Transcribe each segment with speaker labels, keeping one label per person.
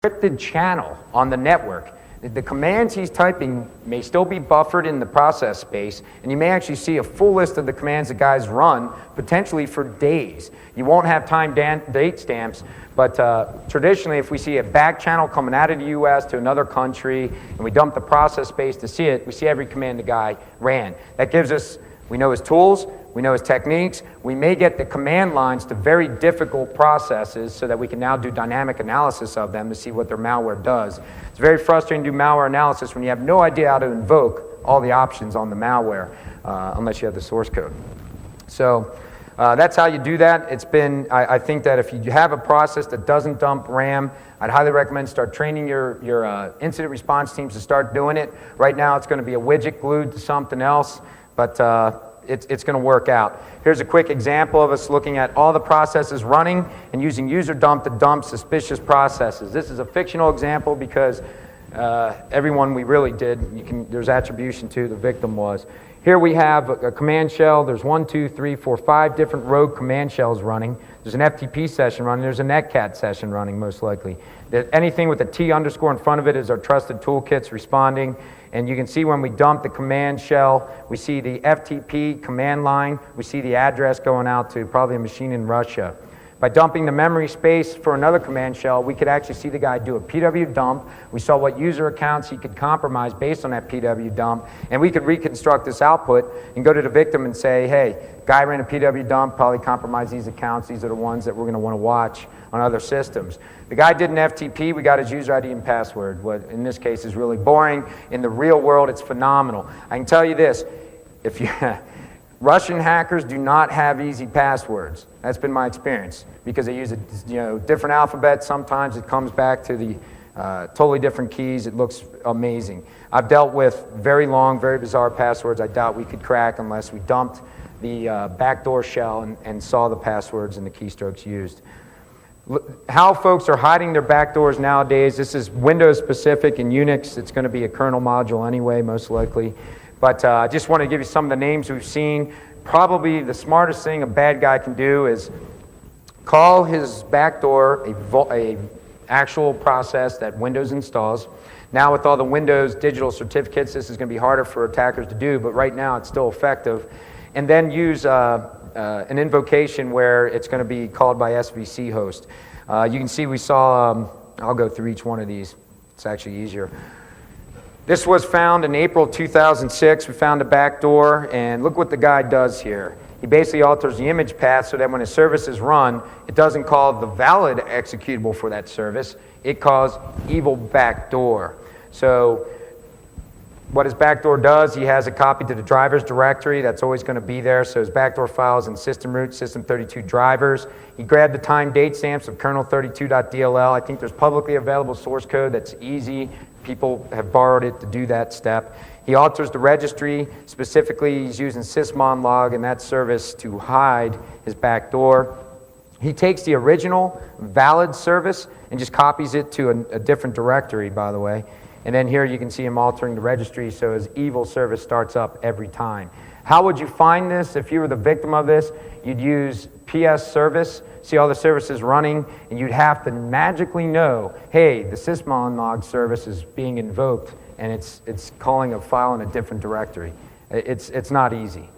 Speaker 1: encrypted channel on the network. The commands he's typing may still be buffered in the process space, and you may actually see a full list of the commands the guys run, potentially for days. You won't have time date stamps, but traditionally if we see a back channel coming out of the US to another country, and we dump the process space to see it, we see every command the guy ran. That gives us, we know his tools, we know his techniques. We may get the command lines to very difficult processes so that we can now do dynamic analysis of them to see what their malware does. It's very frustrating to do malware analysis when you have no idea how to invoke all the options on the malware unless you have the source code. So that's how you do that. It's been, I think that if you have a process that doesn't dump RAM, I'd highly recommend start training your incident response teams to start doing it. Right now it's going to be a widget glued to something else, but it's going to work out. Here's a quick example of us looking at all the processes running and using user dump to dump suspicious processes. This is a fictional example because everyone we really did, there's attribution to, the victim was. Here we have a command shell. There's 1, 2, 3, 4, 5 different rogue command shells running. There's an FTP session running. There's a netcat session running, most likely. Anything with a T underscore in front of it is our trusted toolkits responding. And you can see when we dump the command shell, we see the FTP command line, we see the address going out to probably a machine in Russia. By dumping the memory space for another command shell, we could actually see the guy do a PW dump. We saw what user accounts he could compromise based on that PW dump, and we could reconstruct this output and go to the victim and say, hey, guy ran a PW dump, probably compromised these accounts. These are the ones that we're going to want to watch on other systems. The guy did an FTP, we got his user ID and password. What in this case is really boring. In the real world, it's phenomenal. I can tell you this, if you Russian hackers do not have easy passwords. That's been my experience because they use a different alphabet. Sometimes it comes back to the totally different keys. It looks amazing. I've dealt with very long, very bizarre passwords I doubt we could crack unless we dumped the backdoor shell and saw the passwords and the keystrokes used. How folks are hiding their backdoors nowadays, this is Windows specific. In Unix, it's going to be a kernel module anyway, most likely. But I just want to give you some of the names we've seen. Probably the smartest thing a bad guy can do is call his backdoor a actual process that Windows installs. Now with all the Windows digital certificates, this is going to be harder for attackers to do, but right now it's still effective. And then use an invocation where it's going to be called by SVC host. You can see we saw, I'll go through each one of these. It's actually easier. This was found in April 2006. We found a backdoor, and look what the guy does here. He basically alters the image path so that when a service is run, it doesn't call the valid executable for that service. It calls evil backdoor. So what his backdoor does, he has a copy to the drivers directory. That's always going to be there. So his backdoor files in system root, system32 drivers. He grabbed the time date stamps of kernel32.dll. I think there's publicly available source code that's easy. People have borrowed it to do that step. He alters the registry. Specifically, he's using sysmonlog and that service to hide his backdoor. He takes the original valid service and just copies it to a different directory, by the way. And then here you can see him altering the registry so his evil service starts up every time. How would you find this if you were the victim of this? You'd use PS service, see all the services running, and you'd have to magically know, hey, the sysmonlog service is being invoked and it's calling a file in a different directory. It's not easy.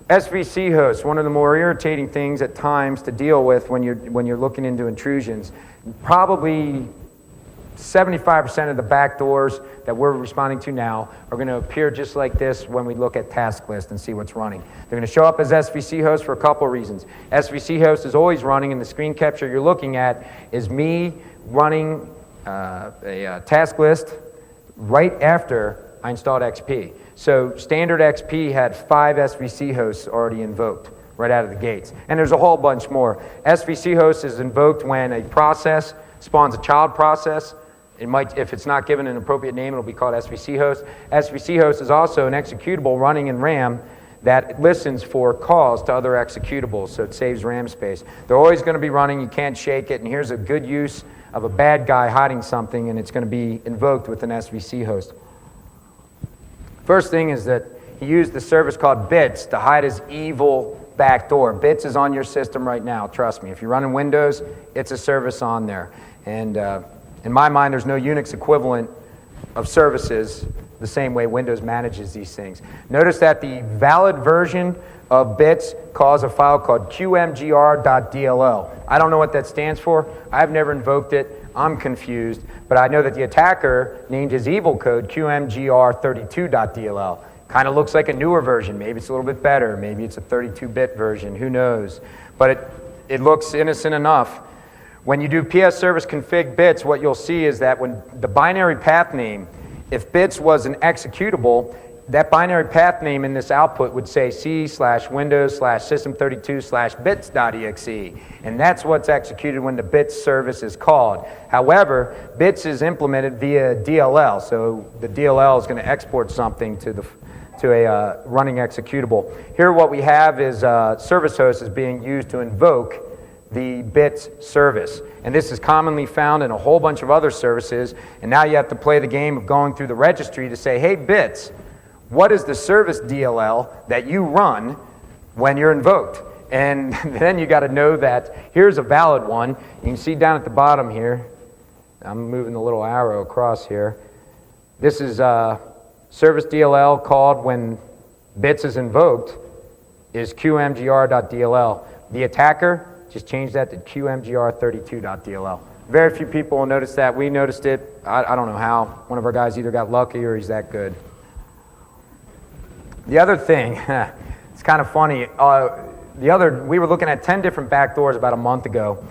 Speaker 1: SVC host, one of the more irritating things at times to deal with when you're looking into intrusions. Probably 75% of the backdoors that we're responding to now are going to appear just like this when we look at task list and see what's running. They're going to show up as SVC host for a couple of reasons. SVC host is always running, and the screen capture you're looking at is me running a task list right after I installed XP. So standard XP had 5 SVC hosts already invoked right out of the gates. And there's a whole bunch more. SVC host is invoked when a process spawns a child process. It might, if it's not given an appropriate name, it'll be called SVC host. SVC host is also an executable running in RAM that listens for calls to other executables, so it saves RAM space. They're always going to be running, you can't shake it, and here's a good use of a bad guy hiding something, and it's going to be invoked with an SVC host. First thing is that he used the service called Bits to hide his evil backdoor. Bits is on your system right now, trust me. If you're running Windows, it's a service on there. And In my mind, there's no Unix equivalent of services the same way Windows manages these things. Notice that the valid version of bits calls a file called qmgr.dll. I don't know what that stands for. I've never invoked it. I'm confused. But I know that the attacker named his evil code qmgr32.dll. Kind of looks like a newer version. Maybe it's a little bit better. Maybe it's a 32-bit version. Who knows? But it looks innocent enough. When you do ps service config bits, what you'll see is that when the binary path name, if bits was an executable, that binary path name in this output would say c/windows/system32/bits.exe, and that's what's executed when the bits service is called. However, bits is implemented via DLL, so the DLL is going to export something to a running executable. Here what we have is service host is being used to invoke the bits service. And this is commonly found in a whole bunch of other services, and now you have to play the game of going through the registry to say, hey bits, what is the service DLL that you run when you're invoked? And then you got to know that here's a valid one. You can see down at the bottom here, I'm moving the little arrow across here. This is service DLL called when bits is invoked is qmgr.dll. The attacker just change that to qmgr32.dll. Very few people will notice that. We noticed it. I don't know how. One of our guys either got lucky or he's that good. The other thing, it's kind of funny. We were looking at 10 different backdoors about a month ago,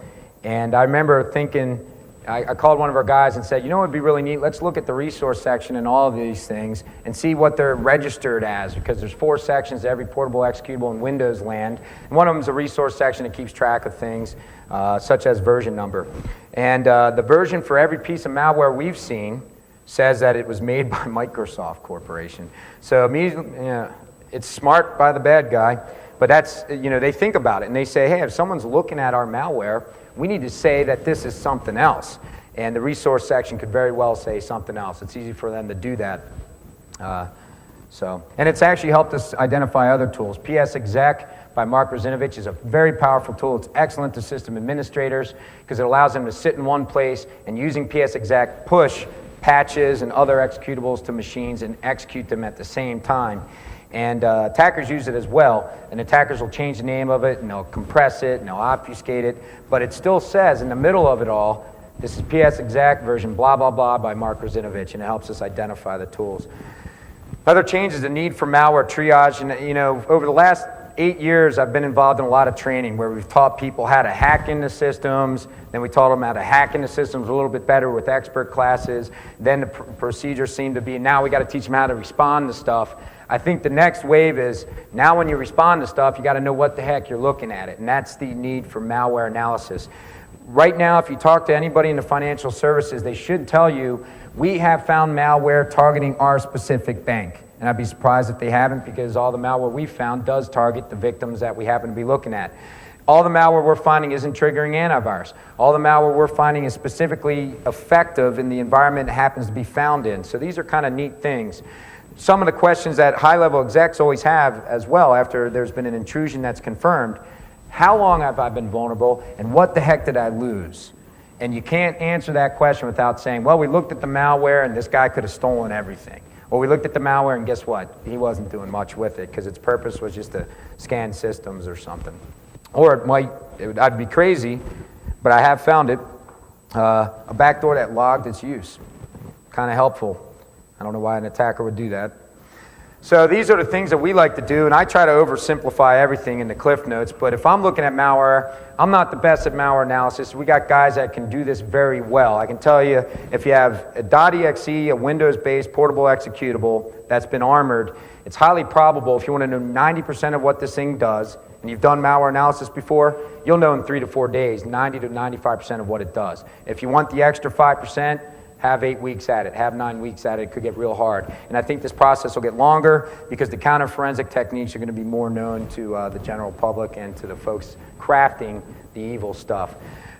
Speaker 1: and I remember thinking, I called one of our guys and said, you know what would be really neat? Let's look at the resource section and all of these things and see what they're registered as, because there's 4 sections to every portable executable in Windows land. And one of them is a resource section that keeps track of things, such as version number. And the version for every piece of malware we've seen says that it was made by Microsoft Corporation. So it's smart by the bad guy, but that's, they think about it and they say, hey, if someone's looking at our malware, we need to say that this is something else. And the resource section could very well say something else. It's easy for them to do that. And it's actually helped us identify other tools. PSExec by Mark Razinovich is a very powerful tool. It's excellent to system administrators because it allows them to sit in one place and using PSExec push patches and other executables to machines and execute them at the same time. And attackers use it as well, and attackers will change the name of it, and they'll compress it, and they'll obfuscate it, but it still says in the middle of it all, this is PSExec version blah, blah, blah by Mark Razinovich, and it helps us identify the tools. Other changes, the need for malware triage, and over the last 8 years, I've been involved in a lot of training where we've taught people how to hack into systems, then we taught them how to hack into systems a little bit better with expert classes, then the procedure seemed to be, now we got to teach them how to respond to stuff. I think the next wave is, now when you respond to stuff, you got to know what the heck you're looking at it, and that's the need for malware analysis. Right now, if you talk to anybody in the financial services, they should tell you, we have found malware targeting our specific bank. And I'd be surprised if they haven't, because all the malware we found does target the victims that we happen to be looking at. All the malware we're finding isn't triggering antivirus. All the malware we're finding is specifically effective in the environment it happens to be found in. So these are kind of neat things. Some of the questions that high-level execs always have as well after there's been an intrusion that's confirmed, how long have I been vulnerable and what the heck did I lose? And you can't answer that question without saying, well, we looked at the malware and this guy could have stolen everything. Or we looked at the malware and guess what? He wasn't doing much with it because its purpose was just to scan systems or something. Or I'd be crazy, but I have found it, a backdoor that logged its use. Kind of helpful. I don't know why an attacker would do that. So these are the things that we like to do, and I try to oversimplify everything in the Cliff Notes, but if I'm looking at malware, I'm not the best at malware analysis. We got guys that can do this very well. I can tell you, if you have a .exe, a Windows-based portable executable that's been armored, it's highly probable, if you want to know 90% of what this thing does, and you've done malware analysis before, you'll know in 3 to 4 days, 90 to 95% of what it does. If you want the extra 5%, have 8 weeks at it, have 9 weeks at it. It could get real hard. And I think this process will get longer because the counter-forensic techniques are going to be more known to the general public and to the folks crafting the evil stuff.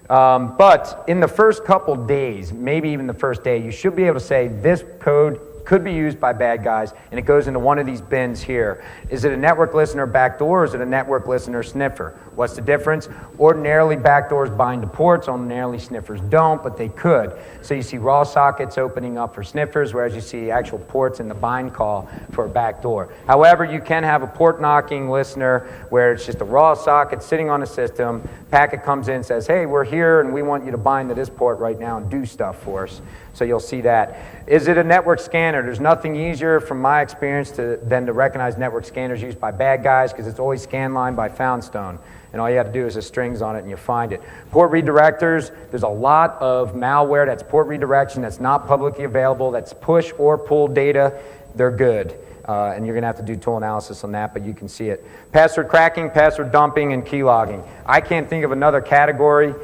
Speaker 1: But in the first couple days, maybe even the first day, you should be able to say, this code could be used by bad guys, and it goes into one of these bins here. Is it a network listener backdoor, or is it a network listener sniffer? What's the difference? Ordinarily, backdoors bind to ports, ordinarily sniffers don't, but they could. So you see raw sockets opening up for sniffers, whereas you see actual ports in the bind call for a backdoor. However, you can have a port knocking listener where it's just a raw socket sitting on the system, packet comes in and says, hey, we're here and we want you to bind to this port right now and do stuff for us. So you'll see that. Is it a network scanner? There's nothing easier from my experience than to recognize network scanners used by bad guys, because it's always scan line by Foundstone. And all you have to do is the strings on it and you find it. Port redirectors, there's a lot of malware that's port redirection that's not publicly available, that's push or pull data. They're good. And you're going to have to do tool analysis on that, but you can see it. Password cracking, password dumping, and keylogging. I can't think of another category,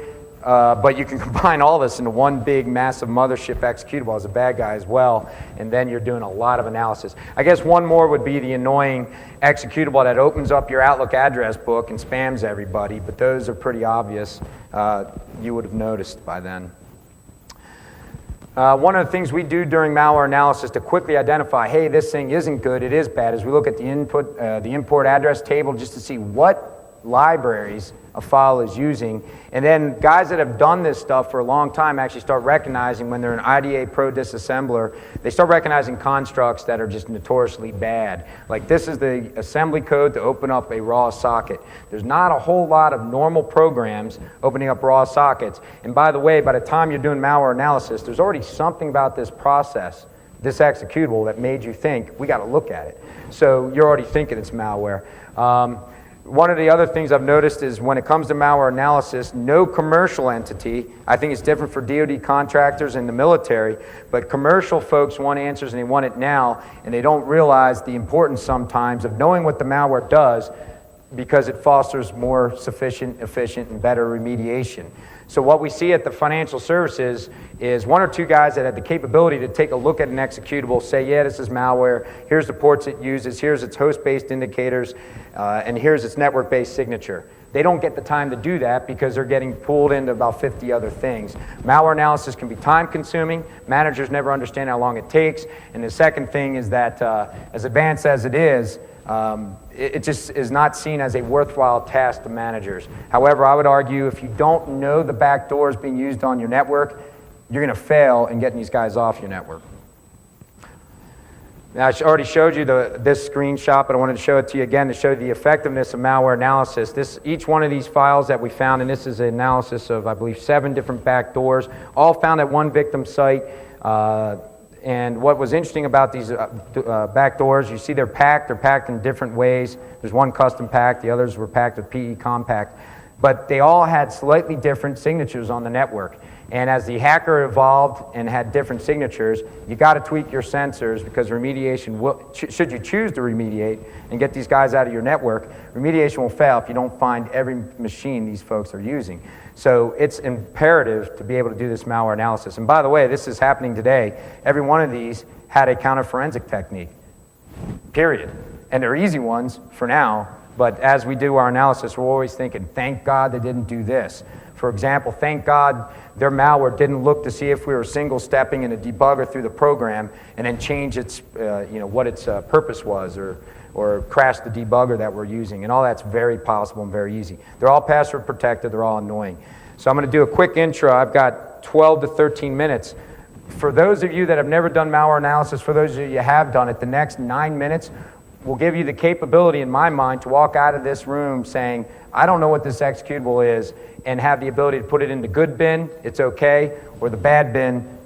Speaker 1: but you can combine all this into one big, massive mothership executable as a bad guy as well, and then you're doing a lot of analysis. I guess one more would be the annoying executable that opens up your Outlook address book and spams everybody, but those are pretty obvious. You would have noticed by then. One of the things we do during malware analysis to quickly identify, hey, this thing isn't good, it is bad, is we look at the import address table just to see what libraries a file is using. And then guys that have done this stuff for a long time actually start recognizing, when they're an IDA Pro disassembler, they start recognizing constructs that are just notoriously bad. Like, this is the assembly code to open up a raw socket. There's not a whole lot of normal programs opening up raw sockets. And by the way, by the time you're doing malware analysis, there's already something about this process, this executable, that made you think, we got to look at it. So you're already thinking it's malware. One of the other things I've noticed is when it comes to malware analysis, no commercial entity, I think it's different for DoD contractors and the military, but commercial folks want answers and they want it now, and they don't realize the importance sometimes of knowing what the malware does, because it fosters more sufficient, efficient, and better remediation. So what we see at the financial services is one or two guys that have the capability to take a look at an executable, say, yeah, this is malware, here's the ports it uses, here's its host-based indicators, and here's its network-based signature. They don't get the time to do that because they're getting pulled into about 50 other things. Malware analysis can be time-consuming. Managers never understand how long it takes. And the second thing is that, as advanced as it is, it just is not seen as a worthwhile task to managers. However, I would argue if you don't know the back doors being used on your network, you're going to fail in getting these guys off your network. Now, I already showed you this screenshot, but I wanted to show it to you again to show the effectiveness of malware analysis. Each one of these files that we found, and this is an analysis of, I believe, 7 different back doors, all found at one victim site. And what was interesting about these back doors, you see they're packed in different ways. There's one custom packed, the others were packed with PE compact. But they all had slightly different signatures on the network. And as the hacker evolved and had different signatures, you got to tweak your sensors, because remediation will, should you choose to remediate and get these guys out of your network, remediation will fail if you don't find every machine these folks are using. So it's imperative to be able to do this malware analysis. And by the way, this is happening today. Every one of these had a counter-forensic technique, period. And they're easy ones for now, but as we do our analysis, we're always thinking, thank God they didn't do this. For example, thank God their malware didn't look to see if we were single-stepping in a debugger through the program and then change its, what its purpose was, or crash the debugger that we're using. And all that's very possible and very easy. They're all password protected, they're all annoying. So I'm going to do a quick intro. I've got 12 to 13 minutes. For those of you that have never done malware analysis, for those of you who have done it, the next 9 minutes will give you the capability, in my mind, to walk out of this room saying, I don't know what this executable is, and have the ability to put it in the good bin, it's okay, or the bad bin,